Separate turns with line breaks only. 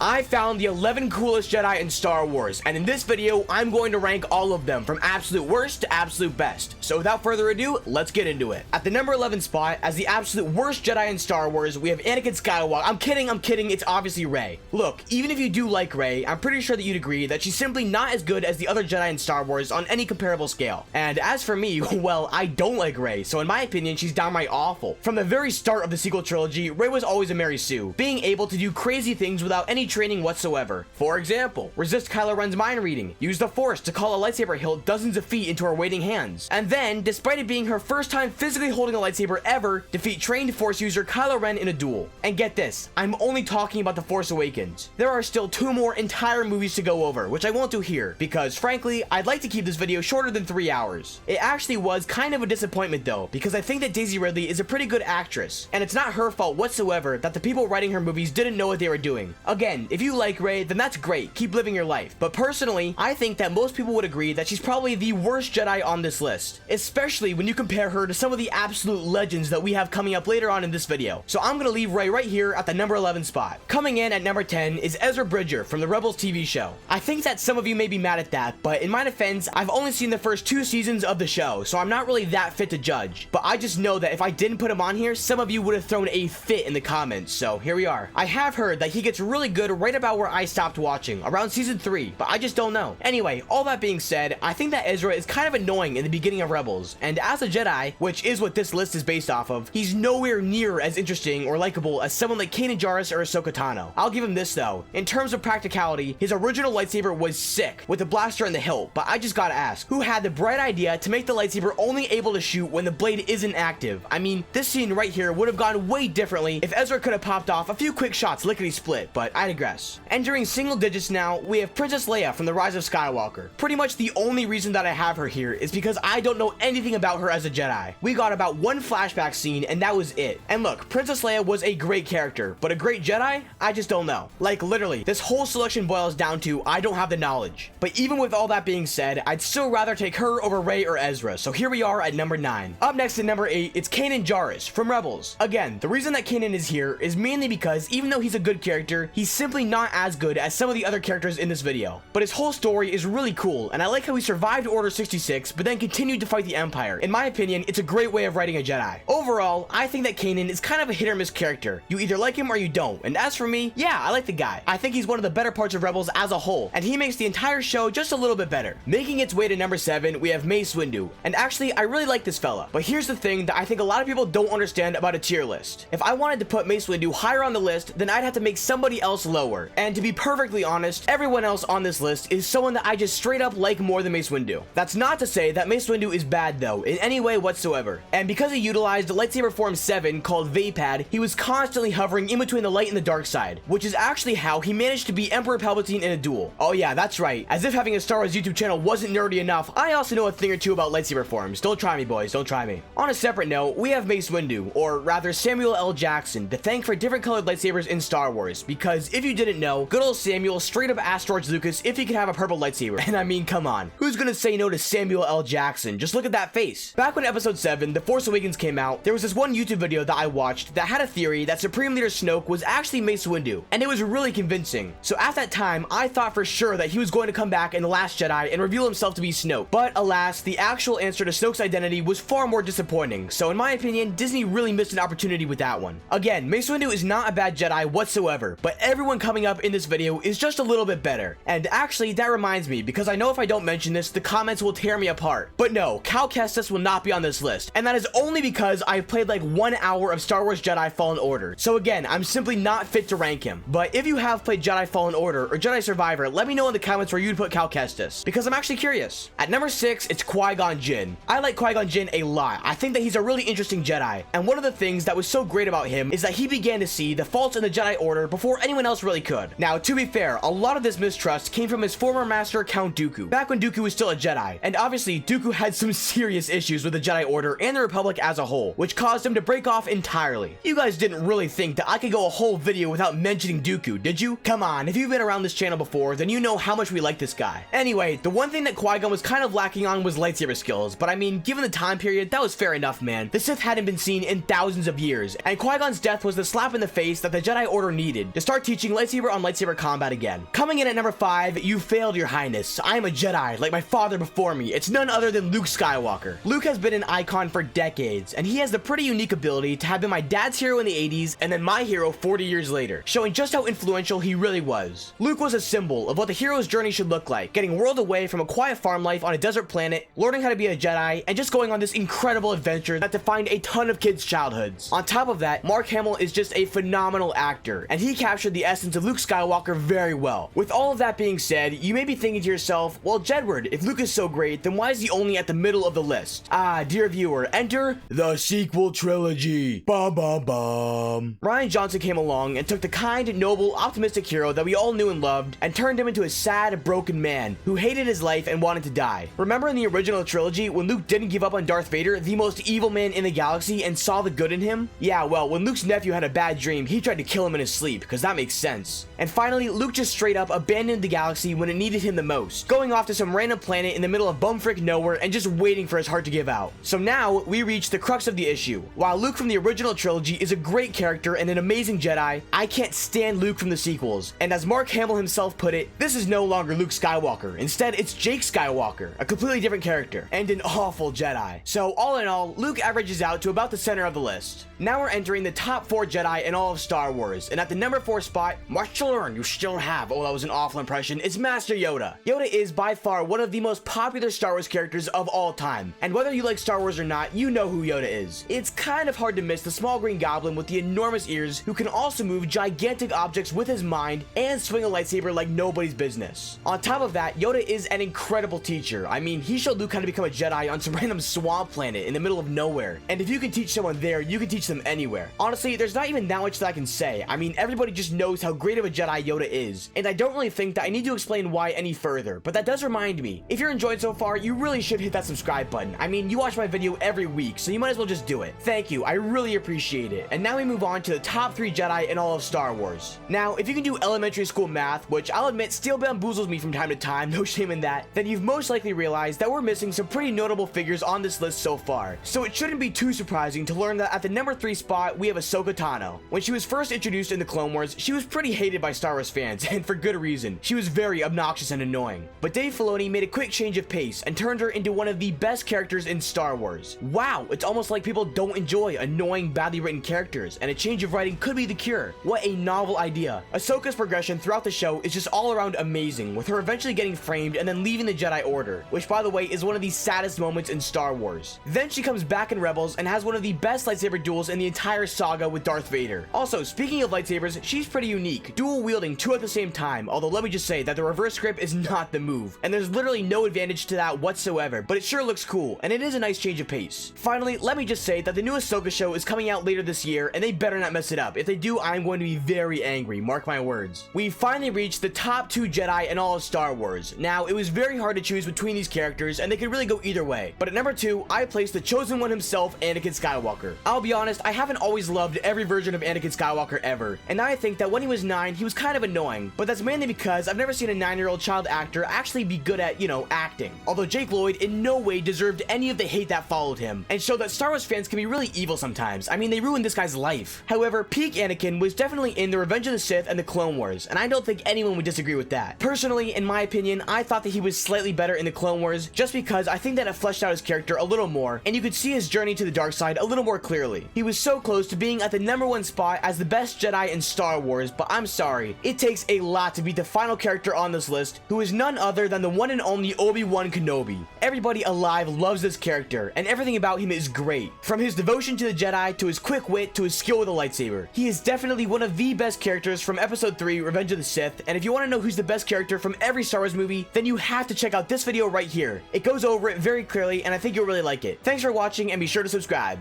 I found the 11 coolest Jedi in Star Wars, and in this video, I'm going to rank all of them from absolute worst to absolute best. So without further ado, let's get into it. At the number 11 spot, as the absolute worst Jedi in Star Wars, we have Anakin Skywalker. I'm kidding, it's obviously Rey. Look, even if you do like Rey, I'm pretty sure that you'd agree that she's simply not as good as the other Jedi in Star Wars on any comparable scale. And as for me, well, I don't like Rey, so in my opinion, she's downright awful. From the very start of the sequel trilogy, Rey was always a Mary Sue, being able to do crazy things without any training whatsoever. For example, resist Kylo Ren's mind reading, use the Force to call a lightsaber hilt dozens of feet into her waiting hands, and then, despite it being her first time physically holding a lightsaber ever, defeat trained Force user Kylo Ren in a duel. And get this, I'm only talking about The Force Awakens. There are still 2 more entire movies to go over, which I won't do here, because frankly, I'd like to keep this video shorter than 3 hours. It actually was kind of a disappointment though, because I think that Daisy Ridley is a pretty good actress, and it's not her fault whatsoever that the people writing her movies didn't know what they were doing. Again, if you like Rey, then that's great, keep living your life. But personally, I think that most people would agree that she's probably the worst Jedi on this list, especially when you compare her to some of the absolute legends that we have coming up later on in this video. So I'm gonna leave Rey right here at the number 11 spot. Coming in at number 10 is Ezra Bridger from the Rebels TV show. I think that some of you may be mad at that, but in my defense, I've only seen the first 2 seasons of the show, so I'm not really that fit to judge. But I just know that if I didn't put him on here, some of you would have thrown a fit in the comments, so here we are. I have heard that he gets really good right about where I stopped watching, around season 3, but I just don't know. Anyway, all that being said, I think that Ezra is kind of annoying in the beginning of Rebels, and as a Jedi, which is what this list is based off of, he's nowhere near as interesting or likable as someone like Kanan Jarrus or Ahsoka Tano. I'll give him this though, in terms of practicality, his original lightsaber was sick, with the blaster and the hilt, but I just gotta ask, who had the bright idea to make the lightsaber only able to shoot when the blade isn't active? I mean, this scene right here would have gone way differently if Ezra could have popped off a few quick shots lickety-split, but I digress. Entering single digits now, we have Princess Leia from The Rise of Skywalker. Pretty much the only reason that I have her here is because I don't know anything about her as a Jedi. We got about 1 flashback scene and that was it. And look, Princess Leia was a great character, but a great Jedi? I just don't know. Like literally, this whole selection boils down to I don't have the knowledge. But even with all that being said, I'd still rather take her over Rey or Ezra, so here we are at number 9. Up next at number 8, it's Kanan Jarrus from Rebels. Again, the reason that Kanan is here is mainly because even though he's a good character, he's simply not as good as some of the other characters in this video. But his whole story is really cool, and I like how he survived Order 66, but then continued to fight the Empire. In my opinion, it's a great way of writing a Jedi. Overall, I think that Kanan is kind of a hit or miss character. You either like him or you don't, and as for me, yeah, I like the guy. I think he's one of the better parts of Rebels as a whole, and he makes the entire show just a little bit better. Making its way to number 7, we have Mace Windu, and actually, I really like this fella, but here's the thing that I think a lot of people don't understand about a tier list. If I wanted to put Mace Windu higher on the list, then I'd have to make somebody else lower, and to be perfectly honest, everyone else on this list is someone that I just straight up like more than Mace Windu. That's not to say that Mace Windu is bad though, in any way whatsoever, and because he utilized lightsaber form 7 called Vaapad, he was constantly hovering in between the light and the dark side, which is actually how he managed to beat Emperor Palpatine in a duel. Oh yeah, that's right, as if having a Star Wars YouTube channel wasn't nerdy enough, I also know a thing or two about lightsaber forms. Don't try me boys, don't try me. On a separate note, we have Mace Windu, or rather Samuel L. Jackson, to thank for different colored lightsabers in Star Wars, because if you didn't know, good old Samuel straight up asked George Lucas if he could have a purple lightsaber, and I mean come on, who's gonna say no to Samuel L. Jackson? Just look at that face. Back when episode 7, The Force Awakens came out, there was this one YouTube video that I watched that had a theory that Supreme Leader Snoke was actually Mace Windu, and it was really convincing. So at that time, I thought for sure that he was going to come back in The Last Jedi and reveal himself to be Snoke, but alas, the actual answer to Snoke's identity was far more disappointing, so in my opinion, Disney really missed an opportunity with that one. Again, Mace Windu is not a bad Jedi whatsoever, but everyone coming up in this video is just a little bit better. And actually, that reminds me, because I know if I don't mention this, the comments will tear me apart. But no, Cal Kestis will not be on this list, and that is only because I've played like 1 hour of Star Wars Jedi Fallen Order. So again, I'm simply not fit to rank him. But if you have played Jedi Fallen Order or Jedi Survivor, let me know in the comments where you'd put Cal Kestis, because I'm actually curious. At number 6, it's Qui-Gon Jinn. I like Qui-Gon Jinn a lot. I think that he's a really interesting Jedi, and one of the things that was so great about him is that he began to see the faults in the Jedi Order before anyone else really could. Now, to be fair, a lot of this mistrust came from his former master, Count Dooku, back when Dooku was still a Jedi, and obviously, Dooku had some serious issues with the Jedi Order and the Republic as a whole, which caused him to break off entirely. You guys didn't really think that I could go a whole video without mentioning Dooku, did you? Come on, if you've been around this channel before, then you know how much we like this guy. Anyway, the one thing that Qui-Gon was kind of lacking on was lightsaber skills, but I mean, given the time period, that was fair enough, man. The Sith hadn't been seen in thousands of years, and Qui-Gon's death was the slap in the face that the Jedi Order needed to start teaching teaching lightsaber on lightsaber combat again. Coming in at number 5, you failed, your highness. I am a Jedi, like my father before me. It's none other than Luke Skywalker. Luke has been an icon for decades, and he has the pretty unique ability to have been my dad's hero in the 80s and then my hero 40 years later, showing just how influential he really was. Luke was a symbol of what the hero's journey should look like, getting whirled away from a quiet farm life on a desert planet, learning how to be a Jedi, and just going on this incredible adventure that defined a ton of kids' childhoods. On top of that, Mark Hamill is just a phenomenal actor, and he captured the essence of Luke Skywalker very well. With all of that being said, you may be thinking to yourself, well, Jedward, if Luke is so great, then why is he only at the middle of the list? Ah, dear viewer, enter the sequel trilogy. Bum bum bum. Rian Johnson came along and took the kind, noble, optimistic hero that we all knew and loved and turned him into a sad, broken man who hated his life and wanted to die. Remember in the original trilogy when Luke didn't give up on Darth Vader, the most evil man in the galaxy, and saw the good in him? Yeah, well, when Luke's nephew had a bad dream, he tried to kill him in his sleep, because that makes sense. And finally, Luke just straight up abandoned the galaxy when it needed him the most, going off to some random planet in the middle of bumfrick nowhere and just waiting for his heart to give out. So now, we reach the crux of the issue. While Luke from the original trilogy is a great character and an amazing Jedi, I can't stand Luke from the sequels. And as Mark Hamill himself put it, this is no longer Luke Skywalker. Instead, it's Jake Skywalker, a completely different character, and an awful Jedi. So all in all, Luke averages out to about the center of the list. Now we're entering the top 4 Jedi in all of Star Wars, and at the number 4 spot, much to learn you still have, oh that was an awful impression, it's Master Yoda. Yoda is by far one of the most popular Star Wars characters of all time, and whether you like Star Wars or not, you know who Yoda is. It's kind of hard to miss the small green goblin with the enormous ears who can also move gigantic objects with his mind and swing a lightsaber like nobody's business. On top of that, Yoda is an incredible teacher. I mean, he showed Luke how to become a Jedi on some random swamp planet in the middle of nowhere, and if you can teach someone there, you can teach them anywhere. Honestly, there's not even that much that I can say. I mean, everybody just knows how great of a Jedi Yoda is, and I don't really think that I need to explain why any further, but that does remind me, if you're enjoying so far, you really should hit that subscribe button. I mean, you watch my video every week, so you might as well just do it. Thank you, I really appreciate it. And now we move on to the top 3 Jedi in all of Star Wars. Now, if you can do elementary school math, which I'll admit still bamboozles me from time to time, no shame in that, then you've most likely realized that we're missing some pretty notable figures on this list so far. So it shouldn't be too surprising to learn that at the number 3 spot, we have Ahsoka Tano. When she was first introduced in the Clone Wars, she was pretty hated by Star Wars fans, and for good reason. She was very obnoxious and annoying. But Dave Filoni made a quick change of pace and turned her into one of the best characters in Star Wars. Wow, it's almost like people don't enjoy annoying, badly written characters, and a change of writing could be the cure. What a novel idea. Ahsoka's progression throughout the show is just all around amazing, with her eventually getting framed and then leaving the Jedi Order, which by the way is one of the saddest moments in Star Wars. Then she comes back in Rebels and has one of the best lightsaber duels in the entire saga with Darth Vader. Also, speaking of lightsabers, she's pretty unique, dual wielding 2 at the same time, although let me just say that the reverse grip is not the move, and there's literally no advantage to that whatsoever, but it sure looks cool, and it is a nice change of pace. Finally, let me just say that the new Ahsoka show is coming out later this year, and they better not mess it up. If they do, I'm going to be very angry, mark my words. We finally reached the top 2 Jedi in all of Star Wars. Now, it was very hard to choose between these characters, and they could really go either way, but at number 2, I placed the chosen one himself, Anakin Skywalker. I'll be honest, I haven't always loved every version of Anakin Skywalker ever, and now I think that when he was 9, he was kind of annoying, but that's mainly because I've never seen a 9-year-old child actor actually be good at, acting. Although Jake Lloyd in no way deserved any of the hate that followed him, and showed that Star Wars fans can be really evil sometimes. I mean, they ruined this guy's life. However, peak Anakin was definitely in the Revenge of the Sith and the Clone Wars, and I don't think anyone would disagree with that. Personally, in my opinion, I thought that he was slightly better in the Clone Wars, just because I think that it fleshed out his character a little more, and you could see his journey to the dark side a little more clearly. He was so close to being at the number 1 spot as the best Jedi in Star Wars, but I'm sorry, it takes a lot to beat the final character on this list, who is none other than the one and only Obi-Wan Kenobi. Everybody alive loves this character, and everything about him is great. From his devotion to the Jedi, to his quick wit, to his skill with a lightsaber. He is definitely one of the best characters from Episode 3, Revenge of the Sith, and if you want to know who's the best character from every Star Wars movie, then you have to check out this video right here. It goes over it very clearly, and I think you'll really like it. Thanks for watching, and be sure to subscribe.